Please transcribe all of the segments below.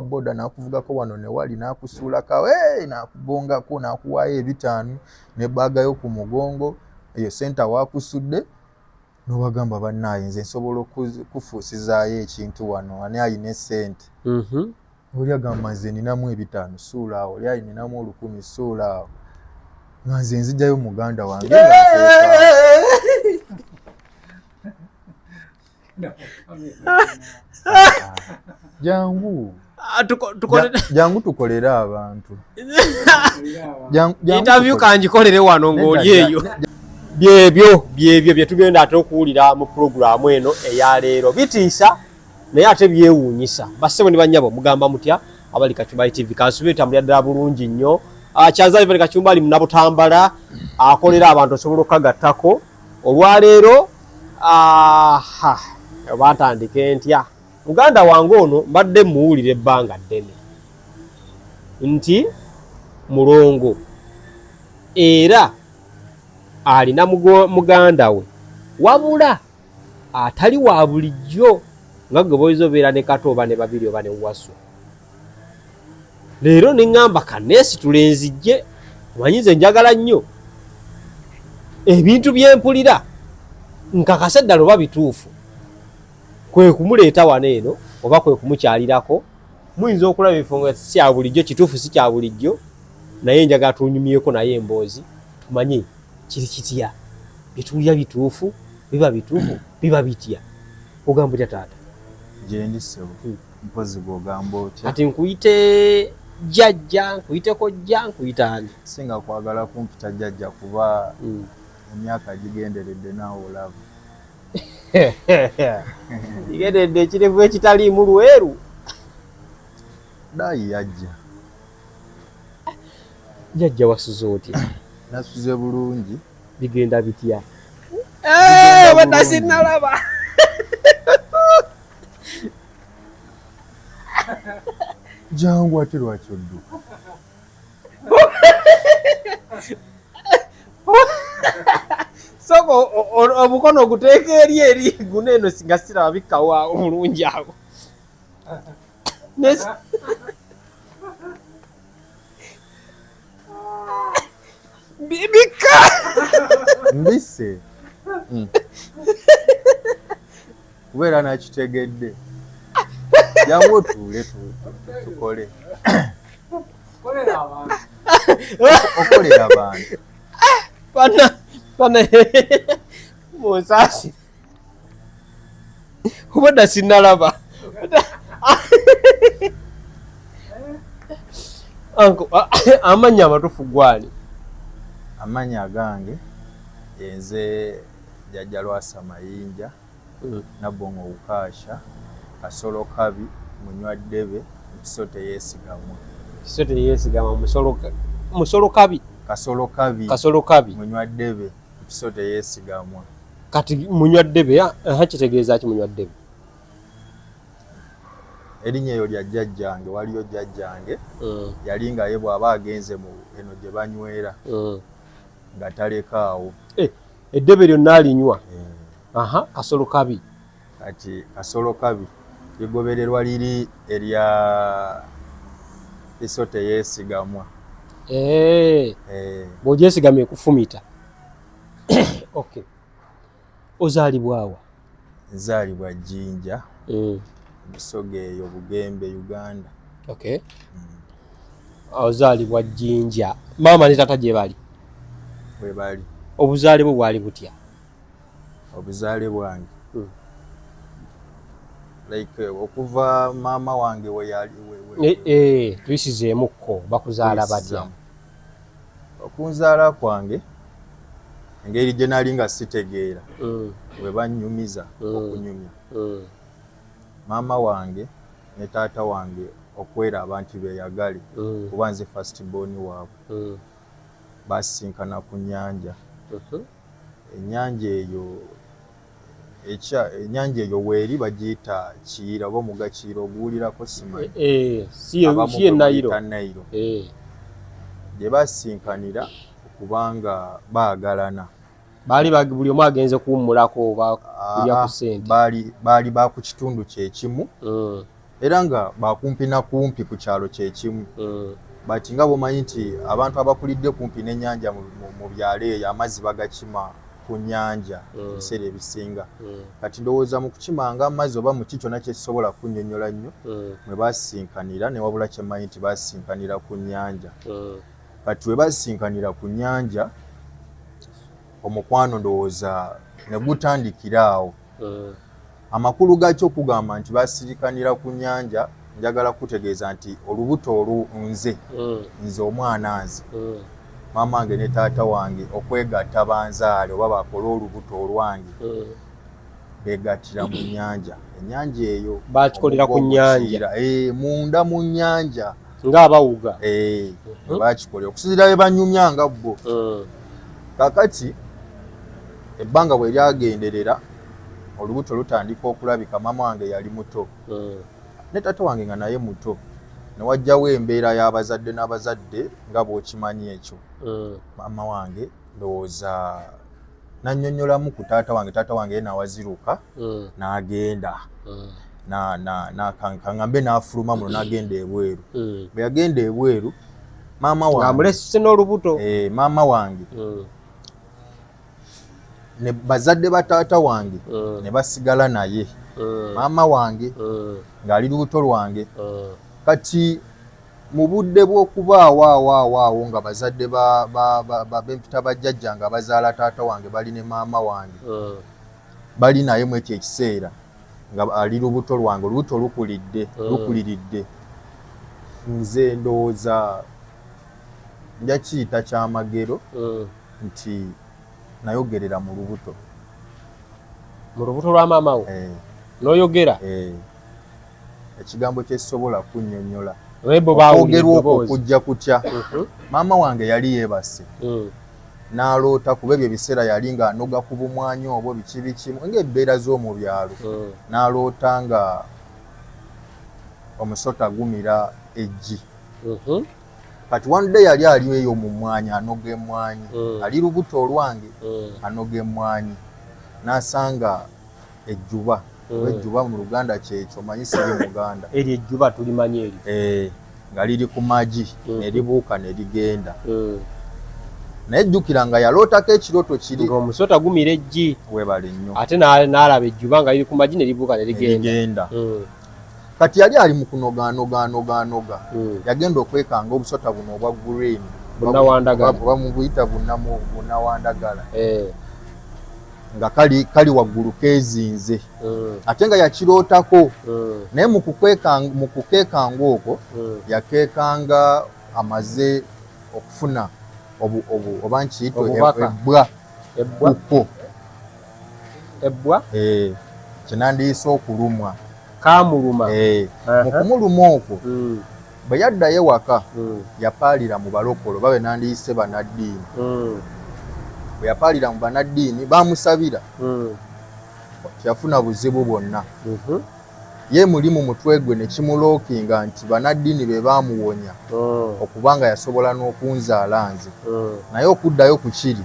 wa boda n'akuvugako wano ne wali n'akusuulako n'akugongako n'akuwaayo 5 ne baaga yo ku mugongo eyo senta waakusudde n'owagamba bannaaye nze nsobola okufuusizaayo ekintu wano ani ayina essente oli agamba nze ninamu 5 suula awo oli ayininamu 10 suula awo nga nze nzijjayo muganda wange jangu tukolere abantu interview kangikolere wano ng'oli eyo byebyo bye tugenda ate okuwulira mu pulogulaamu eno eya leero bitiisa naye ate byewuunyisa bassebo ne bannyabo mugamba mutya abali Kachumbali TV kansubi tambulira ddala bulungi nnyo Kyazaali bali Kachumbali munabutambala akolera abantu osobola okagattako olwaleero batandike ntya muganda wange ono mbadde muwulira ebbanga ddene nti mulongo era alina muganda we wabula atali wa bulijjo nga gwe boyiza obeera ne Katooba ne babiri oba ne Wasu leero ne ŋŋamba Kanesi tulenzijje omanyize njagala nnyo ebintu byempulira nkakase ddala oba bituufu kwe kumuleeta wano eno oba kwe kumukyalirako muyinza okulaba ebifo nga si kya bulijjo kituufu si kya bulijjo naye njagala tunyumyeko naye emboozi tumanye kiri kitya byetuwulira bituufu biba bitya ogamba otya taata gyendi ssebo mpozi gw'ogamba otya kati nkuyite jjajja nkuyite kojja nkuyita ani singa kwagala kumpita jjajja kuba emyaka gigenderedde naawe olaba gigenderedde ekirevu ekitaliimu lweru daayi yajja jjajja wasuze otya nasuze bulungi bigenda bitya bada sinnalaba jangu ate lwaki odduka soko omukono oguteeka eri guno eno singa siraba bikkawo omulungi awo bibika mbise kubeera nakitegedde jangu otuule tukole okolera abantu pana munsasi obadda sinnalaba amanya amatufu gwani amanya agange enze jjajja Lwasa Mayinja Nabbongo Wukaasha Kasolo Kabi Munywa Ddebe Mpiso Teyeesigamwa Musolo Kabi Kasolo Kabi Munywa Ddebe Mpiso Teyeesigamwa kati Munywa Ddebe kitegeeza ki Munywa Ddebe erinnya eyo lya jjajjange waliyo jjajjange yali nga ye bw'aba agenze mu eno gye banywera nga talekaawo eddebe lyonna alinywa Kasolo Kabi kati Kasolo Kabi ligobererwa liri erya Mpiso Teyeesigamwa bw'ogyesigama ekufumita okay ozaalibwawa nzaalibwa Jjinja Busoga eyo Bugembe Uganda okay ozaalibwa Jjinja maama ne taata gye bali bwe bali obuzaale bwo bwali butya obuzaale bwange like okuva maama wange we yali tuyisizeemukko bakuzaala batya okunzaala kwange engeri gye nali nga sitegeera bwe bannyumiza okunyumya maama wange ne taata wange okweraba nti beeyagale kuba nze first born waabwe basisinkana ku nnyanja ennyanja eyo weeri bagiyita Kiyira oba omugga Kiyira oguwulirako simanyi si Nayiro gye basinkanira okubanga baagalana baali buli omu agenze kuwummulako oba kulya ku ssente baali ba ku kitundu kye kimu era nga bakumpi na kumpi ku kyalo kyekimu. Bati nga bwomanyi nti abantu abakulidde kumpi n'ennyanja mu byalo eyo amazzi bagakima ku nnyanja ebiseera ebisinga. Kati ndowooza mu kukimanga amazzi oba mu kikyona kyekisobola kunnyonnyola nnyo mwe basinkanira, ne wabula kyemmanyi nti basinkanira ku nnyanja. Kati we basinkanira ku nnyanja omukwano ndowooza ne gutandikira awo. Amakulu gaakyo okugamba nti basirikanira ku nnyanja, njagala kutegeeza nti olubuto nze omwana nze maama wange ne taata wange okwegatta banzaale oba bakole olubuto olwange beegattira mu nnyanja. Ennyanja eyo bakikolera ku nnyanja, munda mu nnyanja ng'abawuga bakikolera okusinziira bwe banyumya nga bo. Kakati ebbanga bwe lyagenderera olubuto lutandika okulabika, maama wange yali muto ne taata wange nga naye muto, ne wajjawo embeera y'abazadde n'abazadde nga bw'okimanyi ekyo. Maama wange ndowooza nannyonnyolamu ku taata wange, taata wange ye nawaziruka n'agenda kaŋŋambe n'afuluma muno n'agenda ebweru. Bwe yagenda ebweru maama wange ng'amulesise n'olubuto, maama wange ne bazadde ba taata wange ne basigala naye maama wange ng'ali lubuto lwange. Kati mu budde bw'okubaawo nga bazadde b'empita bajjajja nga bazaala taata wange bali ne maama wange bali naye mu ekyo ekiseera nga ali lubuto lwange, olubuto lukuliridde. Nze ndowooza nja kiyita kyamagero nti nayogerera mu lubuto lwa maama wo n'oyogera. Ekigambo kyekisobola kunnyonnyola okwogerwa okwo okujja kutya. Maama wange yali yeebase n'aloota, kuba ebyo ebiseera yali ng'anoga ku bumwanyi obwo biki bikimu ng'ebbeera z'omu byalo. N'aloota nga omusota gumira eggi. Kati one day yali ali eyo mu mmwanyi anoga emmwanyi, ali lubuto olwange anoga emmwanyi, n'asanga ejjuba. Ejjuba mu Luganda kyekyo, manyi siri Muganda. Eryo ejjuba tulimanyi eryo. Nga liri ku magi ne libuuka ne ligenda. Naye jjukira nga yalootako ekirooto kiri ng'omusota gumira eggi, weebale nnyo, ate n'alaba ejjuba nga liri ku magi ne libuuka ne ligenda. Kati yali ali mu kunoga, yagenda okwekanga obusota buno obwa green oba mubuyita bunnawandagala nga kali waggulu keezinze, ate nga yakirootako. Naye mu kukeekanga okwo yakeekanga amaze okufuna oba nkiyita ebbwa kinandiyise okulumwa. Kaamuluma. Mu kumuluma okwo bwe yaddayo ewaka yapaalira mu balokole oba be nandiyise bannaddiini. Bwe yapaalira mu bannaddiini baamusabira, yafuna buzibu bwonna. Ye muli mu mutwe gwe ne kimulookinga nti bannaddiini be baamuwonya okubanga yasobola n'okunzaala nze. Naye okuddayo ku kiri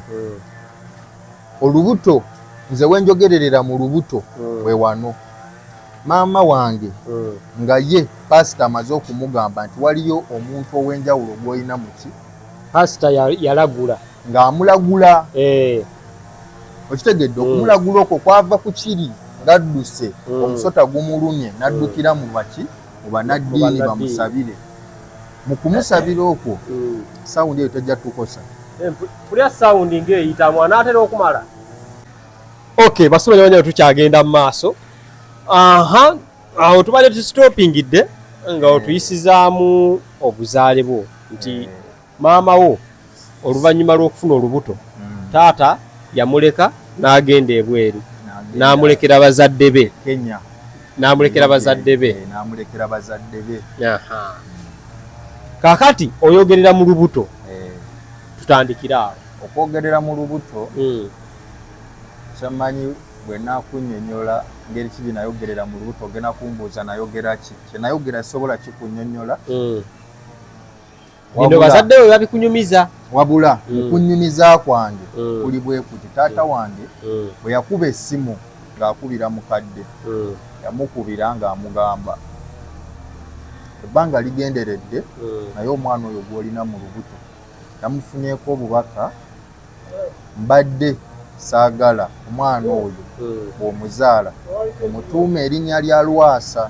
olubuto, nze wenjogererera mu lubuto we wano. Maama wange nga ye pasita amaze okumugamba nti waliyo omuntu ow'enjawulo gw'olina muki. Pasita yalagula ng'amulagula. Okitegedde, okumulagula okwo kwava ku kiri ng'adduse omusota gumulumye n'addukira mu bannaddiini bamusabire. Mu kumusabira okwo sawundi eyo tejja tukosa. Pulya sawundi ng'eyitamu anaatera okumala. Okay, basomera banyabo tukyagenda mu maaso. Awo tubadde tusitopingidde nga otuyisizaamu obuzaale bwo nti maama wo oluvannyuma lw'okufuna olubuto taata yamuleka n'agenda ebweru n'amulekera bazadde be. N'amulekera bazadde be. Kaakati oyogerera mu lubuto, tutandikira awo. Okwogerera mu lubuto kyammanyi bwe naakunnyonnyola ngeri ki nayogerera mu lubuto, ogenda kumbuuza nayogera ki, kye nayogera sobola kikunnyonnyola. Bino bazadde we babikunyumiza. Wabula mukunnyumiza kwange kuli bwe kuti taata wange bwe yakuba essimu ng'akubira mukadde, yamukubira ng'amugamba ebbanga ligenderedde naye omwana oyo gw'olina mu lubuto yamufunyeeko obubaka mbadde saagala omwana oyo bw'omuzaala omutuuma erinnya lya Lwasa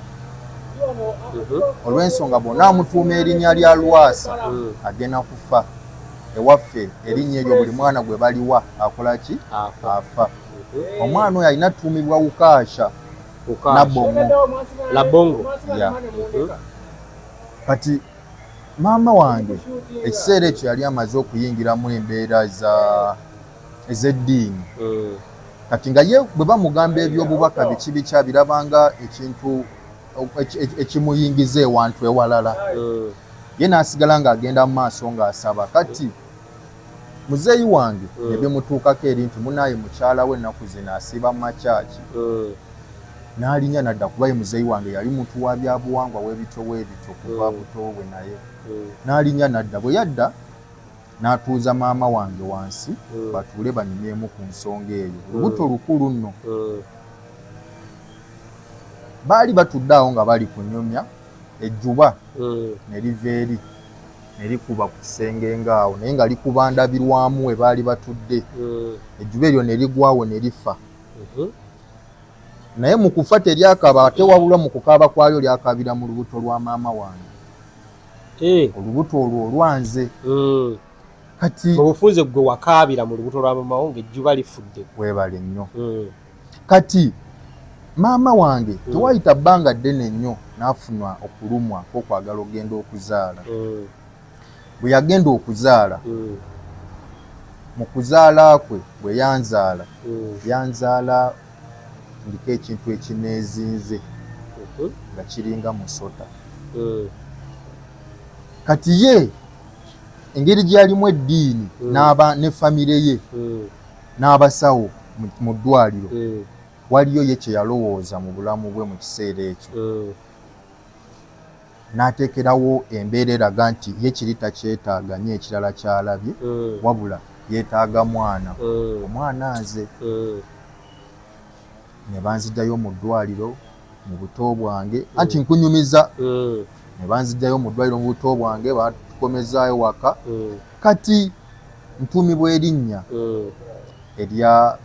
olw'ensonga bw'ona amutuuma erinnya lya Lwasa agenda kufa ewaffe erinnya eryo buli mwana gwe baliwa akola ki afa omwana oyo alina tutumibwa Wukaasha Labongo ya kati maama wange ekiseera ekyo yali amaze okuyingiramu embeera ez'eddiini kati nga ye bwe bamugamba eby'obubaka biki biki abirabanga ekintu ekimuyingiza ewantu ewalala ye n'asigala ng'agenda mu maaso ng'asaba kati muzeeyi wange ne bimutuukako eri nti munaaye mukyala we ennaku zino asiiba mu makyaki n'alinnya nadda kuba ye muzeeyi wange yali muntu wa byabuwangwa w'ebito kuva buto bwe naye n'alinnya nadda bwe yadda n'atuuza maama wange wansi batuule banyumyemu ku nsonga eyo lubuto lukulu nno baali batudde awo nga bali kunyumya ejjuba ne liva eri ne likuba ku kisenge ngaawo naye nga likubandabirwamu we baali batudde ejjuba eryo ne ligwawo ne lifa naye mu kufa teryakaba ate wabula mu kukaaba kwalyo lyakabira mu lubuto lwa maama wange olubuto olwo olwanze kati obufunze gwe wakaabira mu lubuto lwa maama wo ng'ejjuba lifudde weebale nnyo kati maama wange tewayita bbanga ddene nnyo n'afunwa okulumwa kw'okwagala okugenda okuzaala bwe yagenda okuzaala mu kuzaala kwe bwe yanzaala ndiko ekintu ekineezinze nga kiringa musota kati ye engeri gy'alimu eddiini ne famire ye n'abasawo mu ddwaliro waliyo ye kye yalowooza mu bulamu bwe mu kiseera ekyo n'ateekerawo embeera eraga nti ye kiri takyetaaga nnyo ekirala kyalabye wabula yeetaaga mwana omwana nze ne banzijjayo mu ddwaliro mu buto bwange anti nkunyumiza ne banzijjayo mu ddwaliro mu buto bwange batukomezaayo waka kati ntuumibwa erinnya erya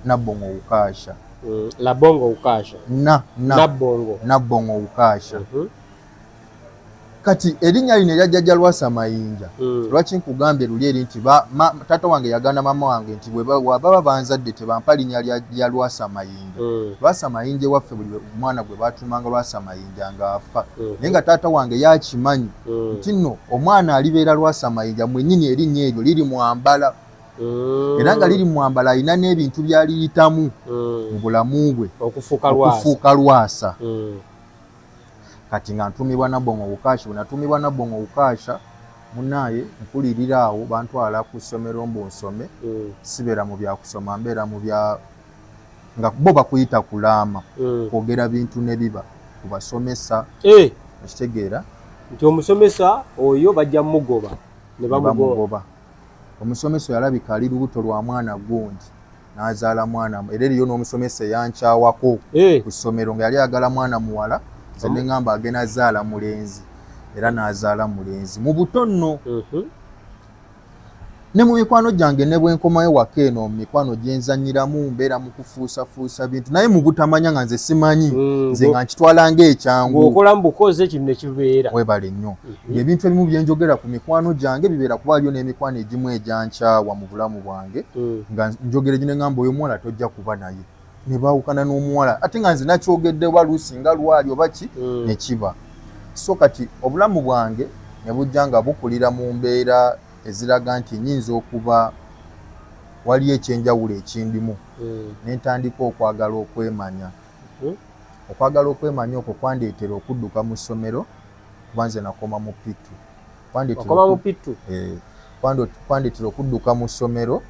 Nabbongo Wukaasha Labongo Wukaasha Nabbongo Wukaasha kati erinnya lino eryajjajja Lwasa Mayinja lwaki nkugambye luli eri nti taata wange yagana maama wange nti bwebaba banzadde tebampa linnya lya Lwasa Mayinja Lwasa Mayinja ewaffe buli mwana gwe baatuumanga Lwasa Mayinja ng'afa naye nga taata wange yakimanyi nti nno omwana alibeera Lwasa Mayinja mwennyini erinnya eryo liri mwambala era nga liri mwambala alina n'ebintu by'aliyitamu mu bulamu bwe okufuuka Lwasa kati nga ntuumibwa Nabbongo Wukaasha bwe natuumibwa Nabbongo Wukaasha munaaye mpulirira awo bantwala ku ssomero mbu nsome sibeera mu byakusoma mbeera mu bya nga bo bakuyita kulaama kwogera bintu ne biba kubasomesa ekitegeera nti omusomesa oyo bajja mugoba ne bamugoba omusomesa yalabika ali lubuto lwa mwana gundi n'azaala mwana era eriyo n'omusomesa eyankyawako ku ssomero nga yali ayagala mwana muwala nze ne ŋŋamba agenda azaala mulenzi era n'azaala mulenzi mu buto nno ne mu mikwano gyange ne bwe nkomayo waka eno mu mikwano gye nzannyiramu mbeera mu kufuusafuusa bintu naye mu butamanya nga nze simanyi nze nga nkitwala ng'ekyangu ng'okola mu bukozi ekintu ne kibeera webale nnyo ebintu ebimu bye njogera ku mikwano gyange bibeera kuba waliyo n'emikwano egimu egyankyawa mu bulamu bwange nga njogera gine ŋŋamba oyo omuwala tojja kuba naye ne baawukana n'omuwala ate nga nze nakyogedde waluusi nga lwali oba ki ne kiba so kati obulamu bwange ne bujja nga bukulira mu mbeera eziraga nti nnyinza okuba waliyo ekyenjawulo ekindimu ne ntandika okwagala okwemanya okwagala okwemanya okwo kwandeetera okudduka mu ssomero kuba nze nakoma mu pitu kwandeetera okudduka mu ssomero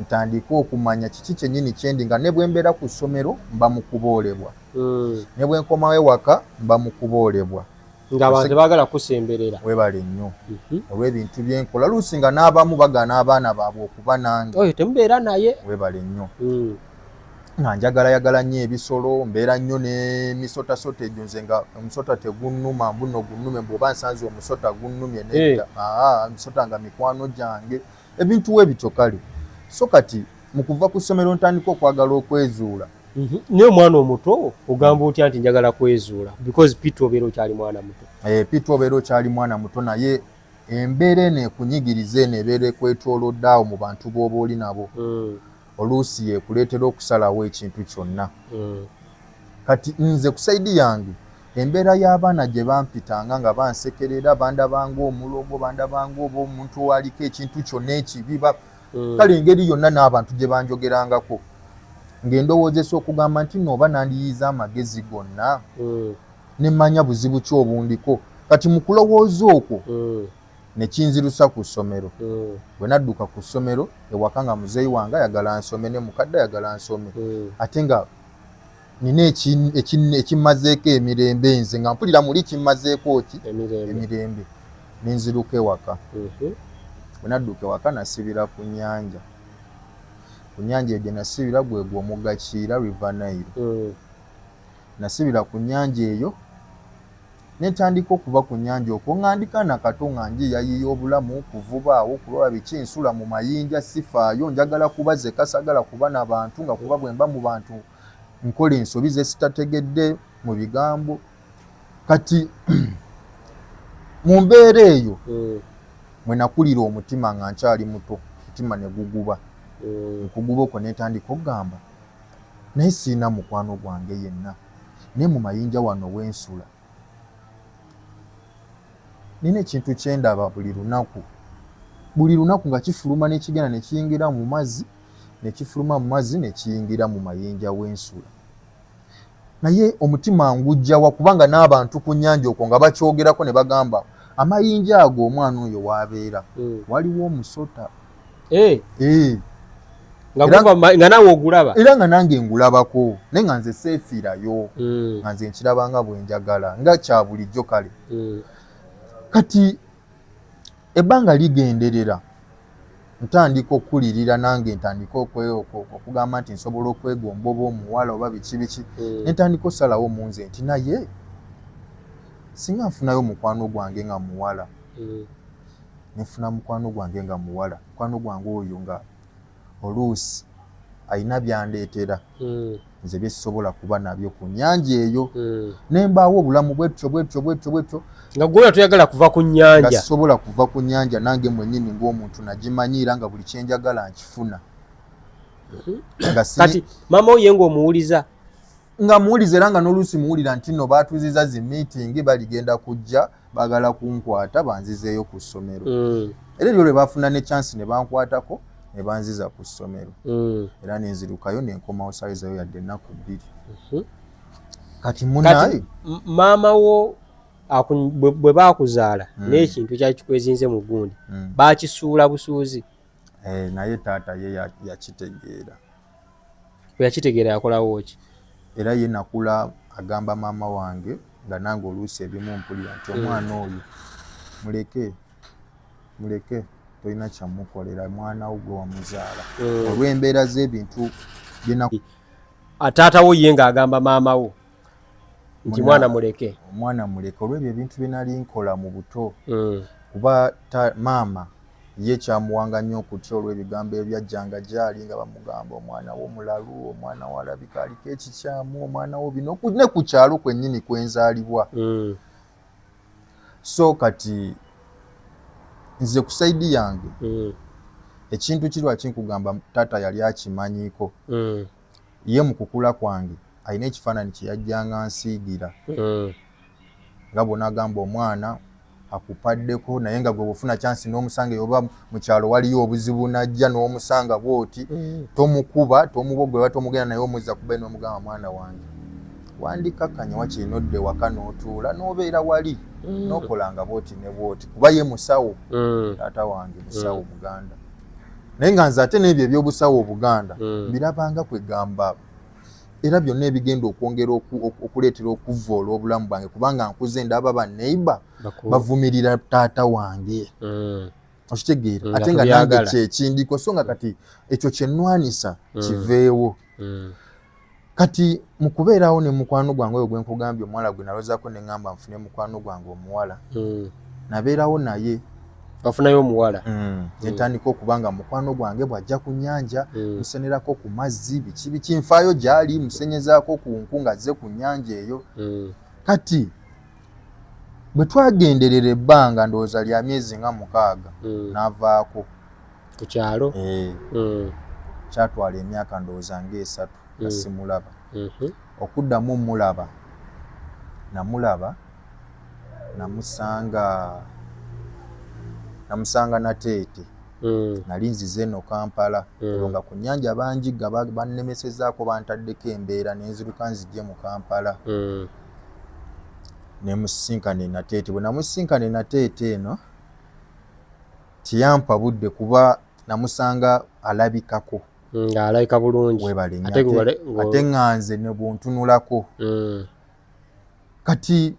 ntandika okumanya kiki kyennyini kyendi nga ne bwe mbeera ku ssomero mba mu kuboolebwa ne bwe nkomawo ewaka mba mu kuboolebwa ng'abantu baagala kusemberera webale nnyo olw'ebintu byenkola luusi nga n'abamu bagaana abaana baabwe okuba nange oyo temubeera naye webale nnyo nga njagala nnyo ebisolo mbeera nnyo n'emisotasota egyo nze nga omusota tegunnuma mbuno gunnume bw'oba nsanze omusota gunnumye nedda emisota nga mikwano gyange ebintu we bityo kale so kati mu kuva ku ssomero ntandika okwagala okwezuula. Naye omwana omuto ogamba otya nti njagala kwezuula because Peter obeera okyali mwana muto? Peter obeera okyali mwana muto naye embeera eno ekunyigiriza eno ebeera ekwetoolodde awo mu bantu b'oba oli nabo oluusi yekuleetera okusalawo ekintu kyonna. Kati nze ku saidi yange embeera y'abaana gye bampitanga nga bansekerera bandabanga omulogo bandabanga oba omuntu owaliko ekintu kyonna ekibi kale engeri yonna n'abantu gye banjogerangako ng'endowoozesa okugamba nti nooba nandiyiza amagezi gonna ne mmanya buzibu ki obundiko kati mu kulowooza okwo ne kinzirusa ku ssomero. Bwe nadduka ku ssomero ewaka nga muzeeyi wange ayagala nsome ne mukadde ayagala nsome ate nga nina ekimmazeeko emirembe nze nga mpulira muli kimmazeeko ki emirembe nenziruka ewaka. Bwe nadduka ewaka nasibira ku nnyanja. Ku nnyanja egyo nasibira gwegwo omugga Kiira River Nile. Nasibira ku nnyanja eyo netandika okuva ku nnyanja okwo ng'andika nakato nga njiyayiya obulamu kuvuba awo kulaba biki nsula mu mayinja sifaayo njagala kubaze kasagala kuba n'abantu nga kuba bwe mba mu bantu nkola ensobi ze sitategedde mu bigambo kati mu mbeera eyo mwe nakulira omutima nga nkyali muto mutima ne guguba. Okuguba okwo netandika okugamba naye siina mukwano gwange yenna naye mu mayinja wano wensula nina ekintu kyendaba buli lunaku nga kifuluma nekigenda nekiyingira mu mazzi nekifuluma mu mazzi nekiyingira mu mayinja wensula naye omutima ngujjawa kubanga n'abantu ku nnyanja okwo nga bakyogerako ne bagamba amayinja ago omwana oyo waabeera waliwo omusota nga nawe ogulaba era nga nange ngulabako naye nga nze seefiirayo nga nze nkirabanga bwe njagala nga kya bulijjo kale. Kati ebbanga ligenderera ntandika okukulirira nange ntandika okugamba nti nsobola okwegomba oba omuwala oba biki netandika osalawo mu nze nti naye singa nfunayo mukwano gwange nga muwala nefuna mukwano gwange nga muwala mukwano gwange oyo nga oluusi alina byandeetera nze byesobola kuba nabyo ku nnyanja eyo nembaawo obulamu bwetyo nga gwe toyagala kuva ku nnyanja nga sobola kuva ku nnyanja nange mwennyini ng'omuntu nagimanyiira nga buli kyenjagala nkifuna. Kati maama oye ng'omuwuliza nga muwuliza era nga n'oluusi muwulira nti nno baatuziza zi meeting baligenda kujja baagala kunkwata banzizeeyo ku ssomero era eryo lwe baafuna ne chance ne bankwatako ne banziza ku ssomero era nenzirukayo nenkomawo saayizayo yadde ennaku 2. Kati munaye maama wo bwe baakuzaala n'ekintu kyali kikwezinze mu gundi baakisuula busuuzi naye taata ye yakitegeera. Bwe yakitegeera yakolawo ki? Era ye nakula agamba maama wange nga nange oluusi ebimu mpulira nti omwana oyo muleke tolina kyamukolera mwana wo gwe wamuzaala olw'embeera z'ebintu taata wo ye ng'agamba maama wo nti mwana muleke olw'ebyo ebintu bye nali nkola mu buto kuba maama ye kyamuwanga nnyo okutya olw'ebigambo ebyajjanga gyali nga bamugamba omwana wo mulalu omwana wo alabika aliko ekikyamu omwana wo bino ne ku kyalo kwennyini kwenzaalibwa. So kati nze ku saidi yange ekintu kirwa kinkugamba taata yali akimanyiiko ye mu kukula kwange alina ekifaananyi kye yajjanga nsiigira nga bw'onagamba omwana akupaddeko naye nga gwe bw'ofuna chansi n'omusanga oba mu kyalo waliyo obuzibu najja n'omusanga bw'oti tomukuba tomubogwera tomugenda naye omuzza kuba n'omugamba mwana wange wandikakkanya wakirina odde waka n'otuula n'obeera wali n'okolanga bw'oti ne bw'oti kuba ye musawo taata wange musawo Buganda naye nga nze ate n'ebyo ebyobusawo Buganda mbirabanga kwegamba era byonna ebigenda okwongera okuleetera okuvvoola obulamu bwange kubanga nkuze ndaba banneiba bavumirira taata wange okitegeera ate nga nange kyekindiko so nga kati ekyo kye nnwanisa kiveewo kati mu kubeerawo ne mukwano gwange oyo gwe nkugambye omuwala gwe nalozaako ne ŋŋamba nfune mukwano gwange omuwala nabeerawo naye bafunayo omuwala netandika okubanga mukwano gwange bw'ajja ku nnyanja musenerako ku mazzi biki biki nfaayo gy'ali musenyezaako ku nku ng'azze ku nnyanja eyo kati bwe twagenderera ebbanga ndowooza lya myezi nga 6 n'avaako ku kyalo kyatwala emyaka ndowooza nga 3 nga simulaba okuddamu mulaba namusanga Nateete nali nzize eno Kampala nga ku nnyanja banjigga bannemesezaako bantaddeko embeera nenziruka nzigye mu Kampala nemusisinkana Nateete bwe namusisinkana Nateete eno tiyampa budde kuba namusanga alabikako ng'alabika bulungi ate ŋŋanze ne bw'ontunulako kati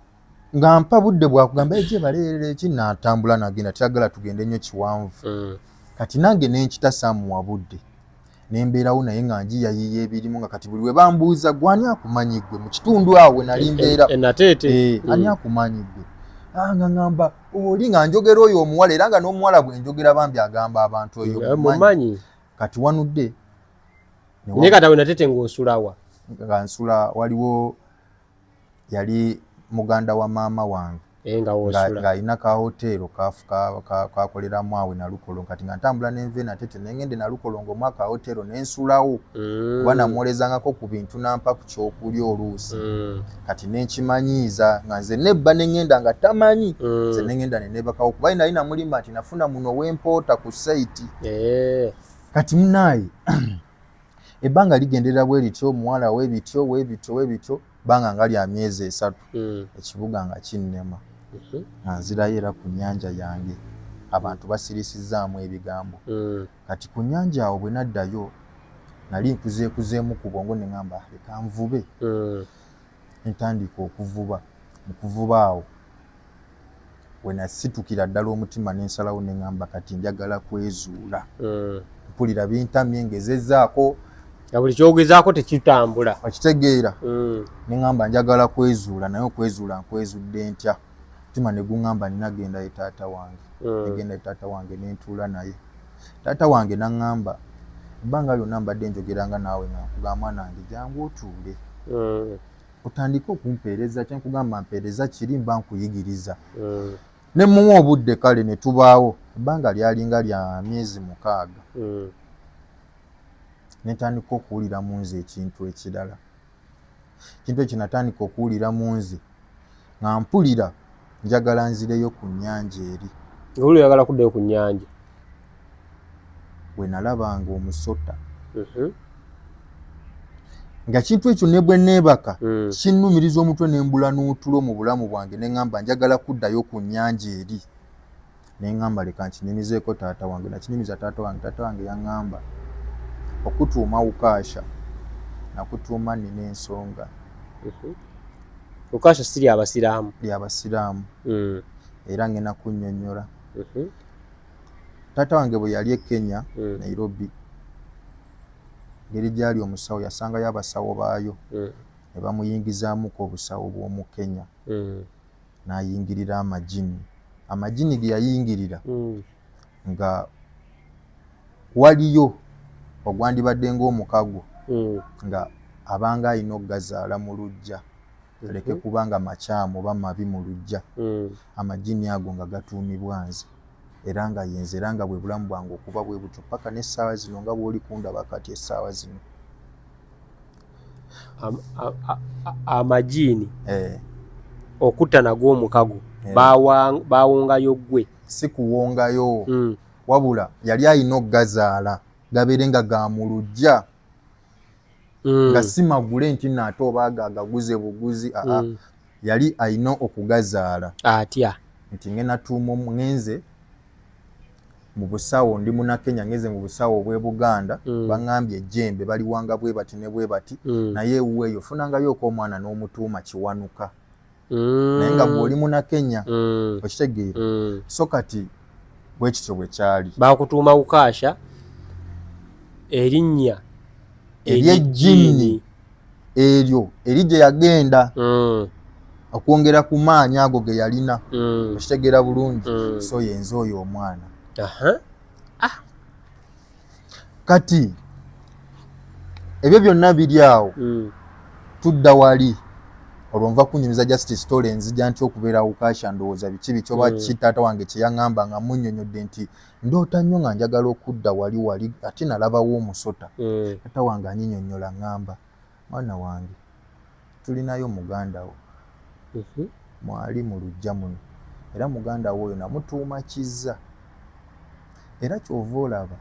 nga mpa budde bwakugamba eje baleerera eki n'atambula nagenda tyagala tugende nnyo kiwanvu kati nange nenkita saamuwa budde nembeerawo naye nga njiyayiya ebirimu nga kati buli we bambuuza gwe ani akumanyi ggwe mu kitundu awo nali mbeera ani akumanyi ggwe nga ŋŋamba oli nga njogera oyo omuwala era nga n'omuwala bwe njogera bambi agamba abantu oyo mumanyi kati wanudde naye kati awe Nateete ng'osulawa nga nsula waliwo yali muganda wa maama wange ng'alina ka hoteero kakoleramu awe Nalukolongo kati nga ntambula nenve Nateete nengende Nalukolongo mu ka hoteero nensulawo kuba namwolezangako ku bintu nampa ku kyokulya oluusi kati nenkimanyiiza nga nze nebba nengenda nga tamanyi nze nengenda nenebakawo kuba nali namulimba nti nafuna muno wempoota ku saiti kati munaayi ebbanga ligenderera bwe lityo omuwala webityo banga nga lya myezi 3 ekibuga nga kinnema nga nzirayo era ku nnyanja yange abantu basirisizaamu ebigambo kati ku nnyanja awo bwe naddayo nali nkuzeekuzeemu ku bwongo ne ŋŋamba leka nvube ntandika okuvuba mu kuvuba awo we nasitukira ddala omutima n'ensalawo ne ŋŋamba kati njagala kwezuula mpulira bintamye ngezezzaako nga buli kyogezaako tekitambula okitegeera ne ŋŋamba njagala kwezuula naye okwezuula nkwezudde ntya mutima ne guŋŋamba ninagenda ye taata wange negenda ye taata wange nentuula naye taata wange naŋŋamba ebbanga lyonna mbadde njogeranga naawe nga nkugamba mwana wange jangu otuule otandike okumpeereza kyenkugamba mpeereza kiri mba nkuyigiriza ne mumuwa obudde kale ne tubaawo ebbanga lyalinga lya myezi 6 netandika okuwulira mu nze ekintu ekirala ekintu ekyo natandika okuwulira mu nze nga mpulira njagala nzireyo ku nnyanja eri ng'oli oyagala kuddayo ku nnyanja bwe nalabanga omusota nga kintu ekyo ne bwe neebaka kinnumiriza omutwe nembula n'otulo mu bulamu bwange ne ŋŋamba njagala kuddayo ku nnyanja eri ne ŋŋamba leka nkinyumizeeko taata wange nakinyumiza taata wange yaŋŋamba okutuuma Ukaasha nakutuuma nina ensonga Ukaasha si ly'abasiraamu era ngenda kunnyonnyola taata wange bwe yali e Kenya Nairobi ngeri gyali omusawo yasangayo abasawo baayo ne bamuyingizaamuko obusawo bw'omu Kenya n'ayingirira amajini ge yayingirira nga waliyo ogwandibadde ng'omukago nga abanga alina okugazaala mu luggya aleke kubanga makyamu oba mabi mu luggya amajini ago nga gatuumibwa nze era nga yenze era nga bwe bulamu bwange okuba bwe butyo paka n'essaawa zino nga bw'oli kundaba kati essaawa zino amajini okutta nago omukago baawongayo ggwe si kuwongayo wabula yali alina okugazaala gabeere nga ga mu luggya nga si magule nti naate oba agaguze buguzi yali alina okugazaala atya nti ngenze mu busawo ndi Munnakenya ngeze mu busawo bw'e Buganda baŋŋambye ejjembe baliwanga bwe bati ne bwe bati naye ewuweeyo funangayo omwana n'omutuuma Kiwanuka naye nga bw'oli Munnakenya okitegeera so kati bwe kityo bwe kyali baakutuuma Ukaasha erinnya ery'ejjini eryo eri gye yagenda Mm. okwongera ku maanyi ago ge yalina. Mm. Okitegeera bulungi. Mm. So yenze oyo omwana. Aha. Kati ebyo byonna biri awo. Mm. Tudda wali olwo nva kunyumiza Justice Story nzija ntya okubeera Ukasha ndowooza biki bikyoba kitaata wange kye yaŋŋamba nga munnyonnyodde nti ndoota nnyo nga njagala okudda wali ate nalabawo omusota. Taata wange anyinyonnyola ŋŋamba mwana wange tulinayo muganda wo mwali mu luggya muno era muganda wo oyo namutuuma Kizza era kyova olaba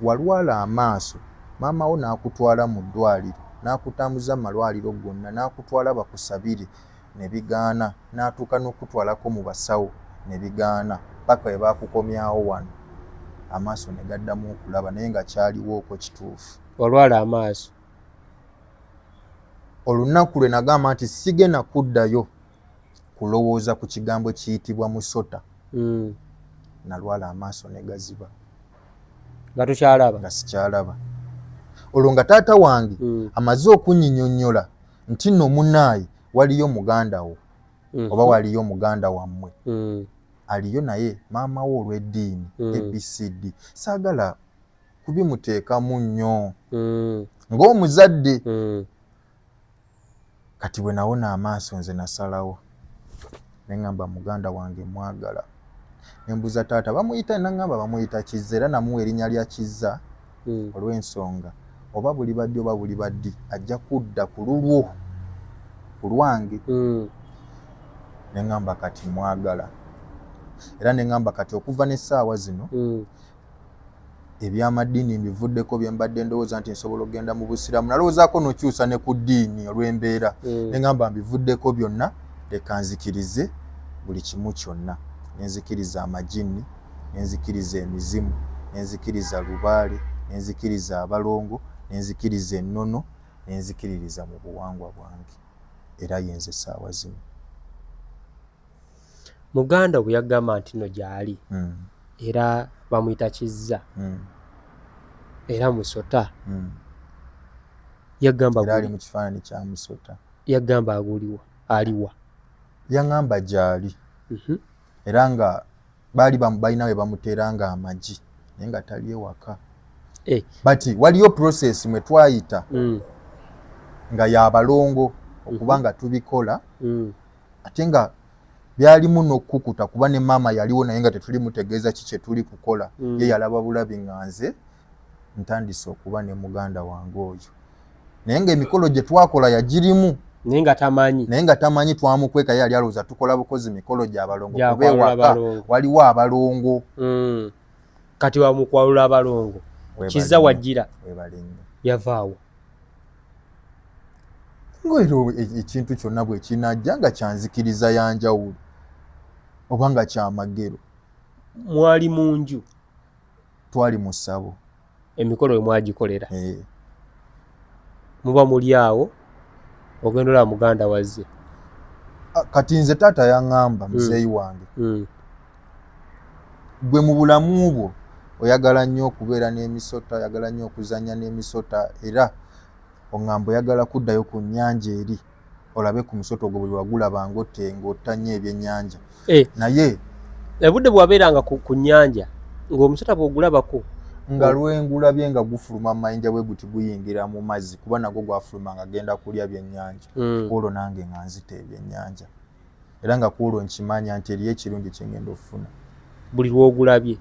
walwala amaaso maama wo n'akutwala mu ddwaliro n'akutambuza mu malwaliro gonna n'akutwala bakusabire ne bigaana n'atuuka n'okutwalako mu basawo ne bigaana paka we baakukomyawo wano amaaso ne gaddamu okulaba naye nga kyaliwooko kituufu. Walwala amaaso. Olunaku lwe nagamba nti sigenda kuddayo kulowooza ku kigambo kiyitibwa musota. Nalwala amaaso ne gaziba. Nga tokyalaba? Nga sikyalaba. Olwo nga taata wange amaze okunnyinnyonnyola nti nno munnaaye waliyo muganda wo oba waliyo muganda wammwe aliyo naye maama wo olw'eddiini ABCD saagala kubimuteekamu nnyo ng'omuzadde. Kati bwe nawona amaaso nze nasalawo ne ŋŋamba muganda wange mwagala ne mbuuza taata bamuyita naŋŋamba bamuyita Kizza era namuwa erinnya lya Kizza olw'ensonga oba buli baddi oba buli baddi ajja kudda ku lulwo ku lwange. Ne ŋŋamba kati mwagala era ne ŋŋamba kati okuva n'essaawa zino eby'amaddiini mbivuddeko bye mbadde ndowooza nti nsobola okugenda mu busiraamu nalowoozaako n'okyusa ne ku ddiini olw'embeera ne ŋŋamba mbivuddeko byonna leka nzikirize buli kimu kyonna ne nzikiriza amajini ne nzikiriza emizimu ne nzikiriza lubaale ne nzikiriza abalongo ne nzikiriza ennono ne nzikiririza mu buwangwa bwange era yenze essaawa zino. Muganda bwe yagamba nti nno gy'ali era bamuyita Kizza era musota yagamba era ali mu kifaananyi kya musota yagamba aliwa yaŋŋamba gy'ali era nga baali balina we bamuteeranga amagi naye nga tali ewaka. Bati waliyo process mwe twayita nga y'abalongo okuba nga tubikola ate nga byalimu n'okkukuta kuba ne maama yaliwo naye nga tetuli mutegeeza ki kye tuli kukola ye yalaba bulabi nga nze ntandise okuba ne muganda wange oyo naye ng'emikolo gye twakola yagirimu naye nga tamanyi twamukweka ye yali alowooza tukola bukozi mikolo gy'abalongo kuba ewaka waliwo abalongo. Kati wamukwalula abalongo Kizza wajjira yavaawo ng'ero ekintu kyonna bwe kinajja nga kyanzikiriza yanjawulo oba nga kyamagero. Mwali mu nju? Twali mu ssabo. Emikolo we mwagikolera? Muba muli awo ogenda olaba muganda wazze? Kati nze taata yaŋŋamba muzeeyi wange gwe mu bulamu bwo oyagala nnyo okubeera n'emisota oyagala nnyo okuzannya n'emisota era oŋŋamba oyagala kuddayo ku nnyanja eri olabe ku musota ogwo buli wagulaba ng'otta nnyo ebyennyanja naye obudde bwabeeranga ku nnyanja ng'omusota bw'ogulabako nga lwengulabye nga gufuluma mu mayinja bwe guti guyingira mu mazzi kuba nagwo gwafuluma nga genda kulya byennyanja kwolwo nange nga nzita ebyennyanja era nga kwolwo nkimanya nti eriyo ekirungi kye ngenda okufuna buli lw'ogulabye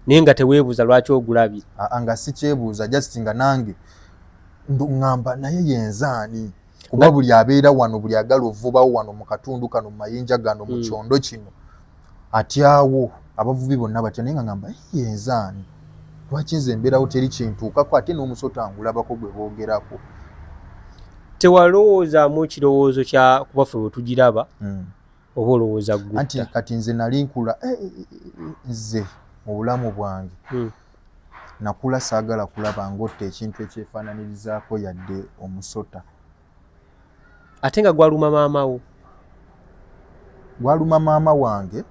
naye nga teweebuuza lwaki ogulabye? Nga sikyebuuza just nga nange ŋŋamba naye yenzaani kuba buli abeera wano buli agala ovubawo wano mu katundu kano mu mayinja gano mu kyondo kino atyawo abavubi bonna batya naye nga ŋŋamba yenzaani lwaki nze embeerawo teri kintuukako ate n'omusota ngulabako gwe boogerako. Tewalowoozaamu ekirowoozo kya kubaffe bwe tugiraba oba olowooza gutta? Anti kati nze nali nkula nze mu bulamu bwange nakula saagala kulaba ng'otta ekintu ekyefaananirizaako yadde omusota. Ate nga gwaluma maama wo? Gwaluma maama wange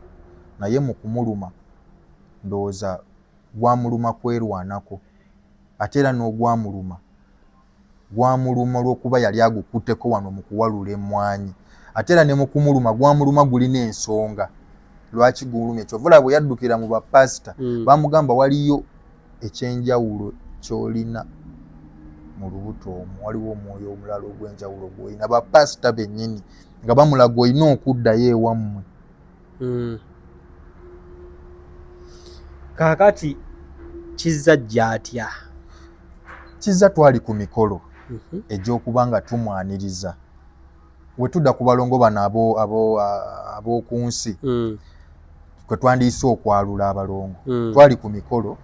naye mu kumuluma ndowooza gwamuluma kwerwanako ate era n'ogwamuluma gwamuluma olw'okuba yali agukutteko wano mu kuwalula emmwanyi ate era ne mu kumuluma gwamuluma gulina ensonga lwaki gulumye kyovula bwe yaddukira mu bapasita bamugamba waliyo ekyenjawulo ky'olina mu lubuto omwo waliwo omwoyo omulala ogw'enjawulo gw'olina bapasita bennyini nga bamulaga olina okuddayo ewammwe. Kaakati kizza jja atya? Kizza twali ku mikolo egy'okuba nga tumwaniriza we tudda ku balongo bano ab'oku nsi kwe twandiyise okwalula abalongo twali ku mikolo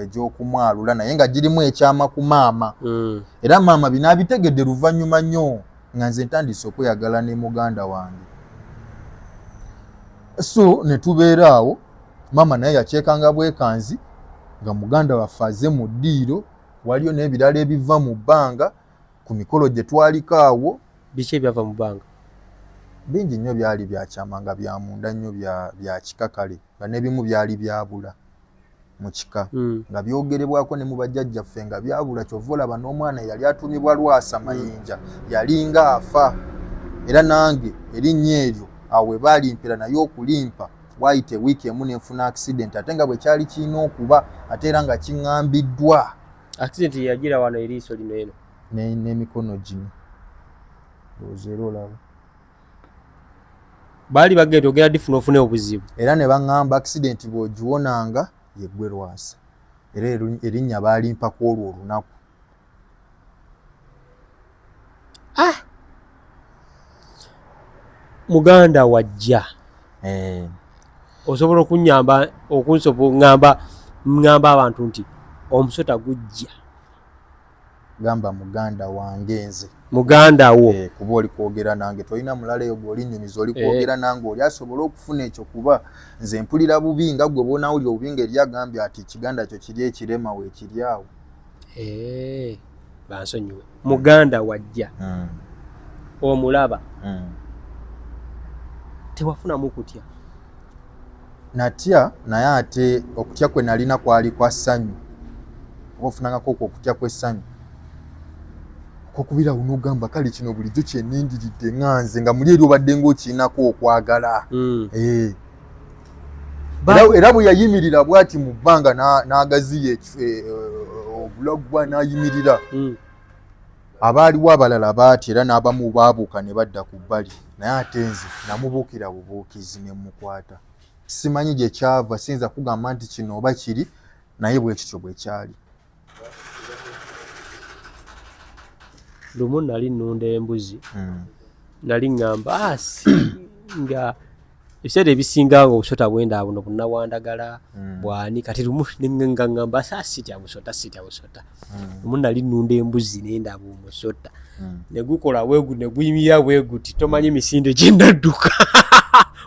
egy'okumwalula naye nga girimu ekyama ku maama era maama bino abitegedde luvannyuma nnyo nga nze ntandise okweyagala ne muganda wange so ne tubeera awo maama naye yakyekanga bwekanzi nga muganda waffe aze mu ddiiro waliyo n'ebirala ebiva mu bbanga ku mikolo gye twaliko awo. Biki ebyava mu bbanga? Bingi nnyo byali byakyama nga bya munda nnyo bya kika kale nga n'ebimu byali byabula mu kika nga byogerebwako ne mu bajjajjaffe nga byabula kyova olaba n'omwana yali atumibwa Lwasa Mayinja yalinga afa era nange erinnya eryo awo we baalimpira naye okulimpa waayita wiiki emu nenfuna accident ate nga bwe kyali kirina okuba ate era nga kiŋŋambiddwa. Accident yagira wano eriiso lino eno n'emikono gino ozeera olaba baali bagenda ogera difuna ofune obuzibu era ne baŋŋamba accident bw'ogiwonanga yeggwe Lwasa era erinnya baalimpako olwo olunaku. Muganda wajja osobola okunyamba ŋŋamba abantu nti omusota gujja gamba muganda wange nze muganda wo kuba oli kwogera nange tolina mulala eyo gw'olinyumiza oli kwogera nange oli asobola okufuna ekyo kuba nze mpulira bubi nga gwe bw'onaawulira obubi ng'eri agambye ati ekiganda kyo kiri ekirema weekiri awo. Bansonyiwe. Muganda wajja omulaba tewafunamu kutya? Natya naye ate okutya kwe nalina kwali kwa ssanyu ofunangako okwo okutya kw'essanyu kokubira unogamba kale kino bulijjo kyennindiridde nganze nga muli eri obadde ng'okirinako okwagala era bwe yayimirira bw'ati mu bbanga n'agaziya obulagwa n'ayimirira abaaliwo abalala baati era n'abamu baabuuka ne badda ku bbali naye ate nze namubuukira bubuukizi ne mukwata simanyi gye kyava siyinza kugamba nti kino oba kiri naye bwe kityo bwe kyali. Lumu nali nnunda embuzi nali ŋŋamba nga ebiseera ebisinga nga obusota bwenda buno bunnawandagala bwani kati lumu nga ŋŋamba sitya busota. Lumu nali nnunda embuzi nendaba omusota ne gukola bwegu ne guyimirira bweguti tomanyi misinde gye nadduka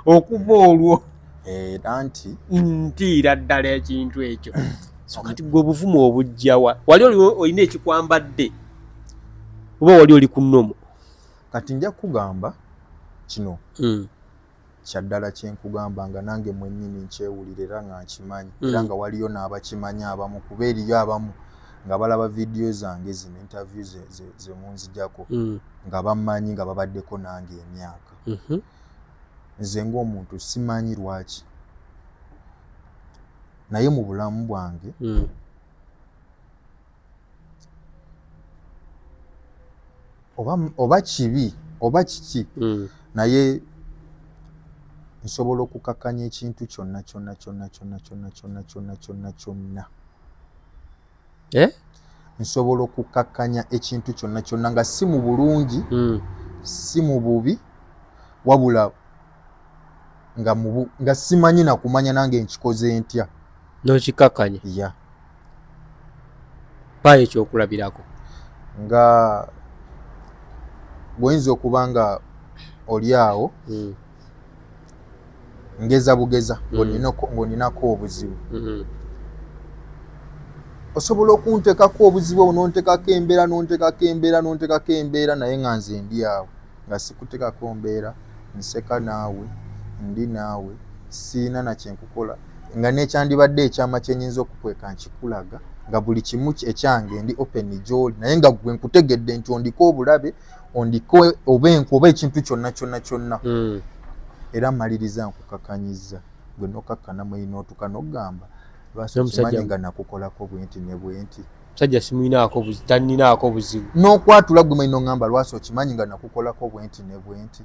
okuva olwo ntiira ddala ekintu ekyo. So kati gwe obuvumu obujjawa wali olina ekikwambadde oba wali oli ku nnomo? Kati nja kugamba kino kyaddala kyenkugamba nga nange mwennyini nkyewulira era nga nkimanyi era nga waliyo n'abakimanyi abamu kuba eriyo abamu nga balaba vidiyo zange zino interview ze munzijako nga bammanyi nga babaddeko nange emyaka nze ng'omuntu simanyi lwaki naye mu bulamu bwange oba kibi oba kiki naye nsobola okukakkanya ekintu kyonna nsobola okukakkanya ekintu kyonna nga si mu bulungi si mu bubi wabula nga simanyi nakumanya nange nkikoze ntya n'okikakkanya paayo ekyokulabirako nga bw'oyinza okuba nga oli awo ngeza bugeza ng'oninako obuzibu osobola okuntekako obuzibu obwo n'ontekako embeera naye nga nze ndi awo nga sikutekako mbeera nseka naawe ndi naawe siina na kyenkukola nga nekyandibadde ekyama kyenyinza okukweka nkikulaga nga buli kimu ekyange ndi open gy'oli naye nga gwe nkutegedde nti ondiko obulabe ondiko oba ekintu kyonna era mmaliriza nkukakanyiza gwe nokakkanamu einootuka n'ogamba lwaki okimanyi nga nakukolako bwenti ne bwenti musajja taninaako buzibu n'okwatula gwe maino ngamba lwaki okimanyi nga nakukolako bwenti ne bwenti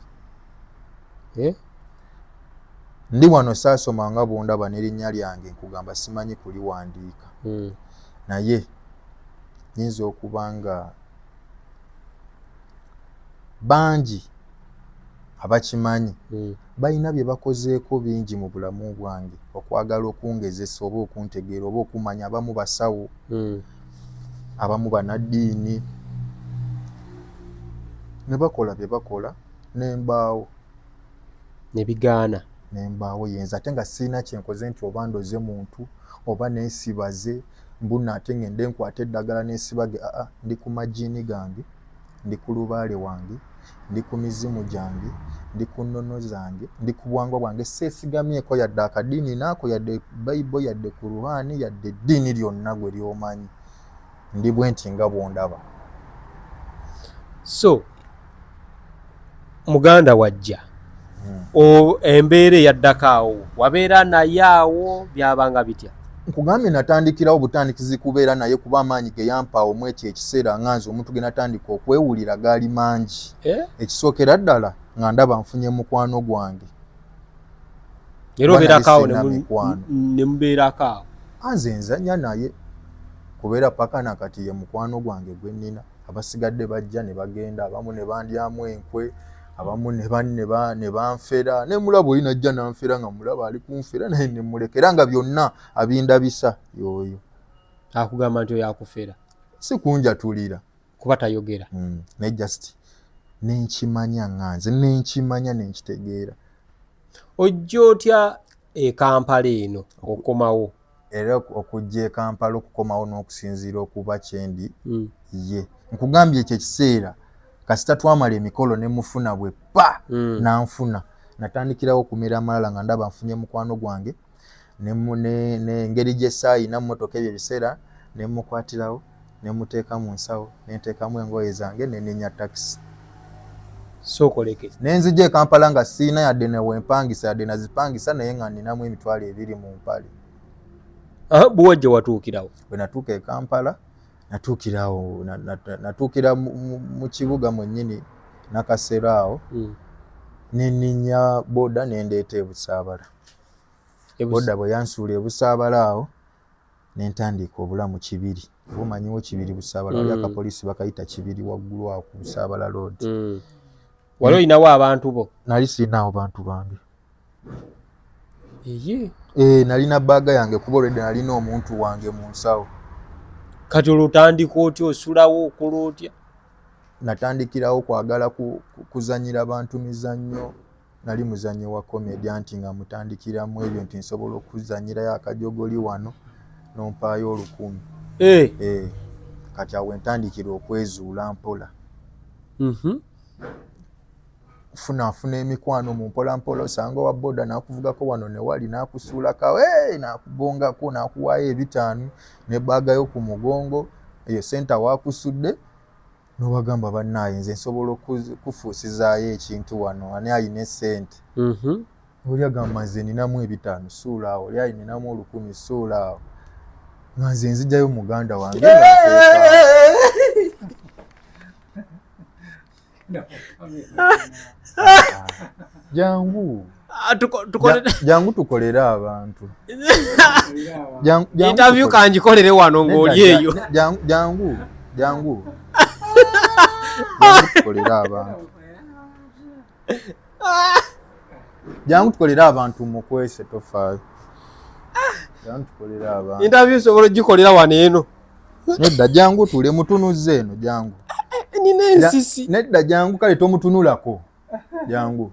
ndi wano saasoma nga bwondaba n'erinnya lyange nkugamba simanyi kuliwandiika naye nyinza okuba nga bangi abakimanyi balina bye bakozeeko bingi mu bulamu bwange okwagala okungezesa oba okuntegeera oba okumanya abamu basawo abamu banaddiini ne bakola bye bakola nembaawo nembaawo yenza ate nga sirina kyenkoze nti oba ndoze muntu oba neesibaze mbuna ate ngende nkwata eddagala neesibage ndi ku majiini gange ndi ku lubaale wange ndi ku mizimu gyange ndi ku nnono zange ndi ku bwangwa bwange seesigamyeko yadde akaddiini naako yadde bayibbo yadde kuruhaani yadde eddiini lyonna gwe lyomanyi ndi bwe nti nga bwondaba. So muganda wajja embeera eyaddako awo wabeera naye awo byabanga bitya? Nkugambye natandikirawo butandikizi kubeera naye kuba amaanyi ge yampaawo mu ekyo ekiseera nganze omuntu ge natandika okwewulira gaali mangi. Ekisookera ddala nga ndaba nfunye mukwano gwange. Era obeerako awo ne mubeerako awo? Nze nzanya naye kubeera paka nakati ye mukwano gwange gwe nnina. Abasigadde bajja ne bagenda, abamu ne bandyamu enkwe, abamu ne banfera, ne mulaba oli najja nanfera nga mulaba ali kunfera naye ne mulekera nga byonna abindabisa yoyo. Akugamba nti oyo akufera? Si kunjatulira. Kuba tayogera. Ne just nenkimanya nganze, nenkimanya nenkitegeera. Ojja otya e Kampala eno okomawo? Era okujja e Kampala okukomawo n'okusinziira okuba kyendi ye. Nkugambye ekyo ekiseera kasita twamala emikolo ne mufuna bwe pa nanfuna. Natandikirawo okumera amalala nga ndaba nfunye mukwano gwange ne engeri gy'essaayina mu mmotoka ebyo ebiseera ne mukwatirawo ne muteeka mu nsawo ne nteekamu engoye zange ne nenya takisi. Sookoleke. Ne nzija e Kampala nga siina yadde newempangisa yadde nazipangisa naye nga nninamu emitwalo 2 mu mpale. Bw'ojja watuukirawo? Bwe natuuka e Kampala natuukirawo natuukira mu kibuga mwennyini nakasera awo ne nninya boda ne ndeeta e Busaabala. Boda bwe yansuula e Busaabala awo ne ntandika obulamu Kibiri. Oba omanyiwo Kibiri Busaabala wali akapoliisi bakayita Kibiri waggulu awo ku Busaabala road. Wali olinawo abantu bo? Nali sirinaawo bantu bange. Nalina bbaaga yange kuba olwedde nalina omuntu wange mu nsawo. Kati olutandika otya osulawo okola otya? Natandikirawo kwagala kuzanyira bantu mizannyo. Nali muzannyi wa comedy anti nga mutandikiramu ebyo nti nsobola okuzanyirayo akajogoli wano n'ompaayo 1000. Kati awo entandikira okwezuula mpola. Funa emikwano mu mpola osanga wa boda nakuvugako wano ne wali nakusuulako nakubongako nakuwaayo 500 ne bbaaga yo ku mugongo eyo senta wakusudde n'owagamba bannaaye nze nsobola okufuusizaayo ekintu wano ani ayina essente. Oli agamba nze ninamu 500 suula awo, oli ayininamu 1000 suula awo nga nze nzijjayo muganda wange jangu tukolere abantu. Interview kangikolere wano ng'oli eyo. Jangu tukolere abantu. Jangu tukolere abantu mukwese tofaayo. Jangu tukolere abantu. Interview sobola gikolera wano eno. Nedda jangu tule mutunuze eno jangu. Nina ensisi. Nedda jangu kale tomutunulako. Jangu.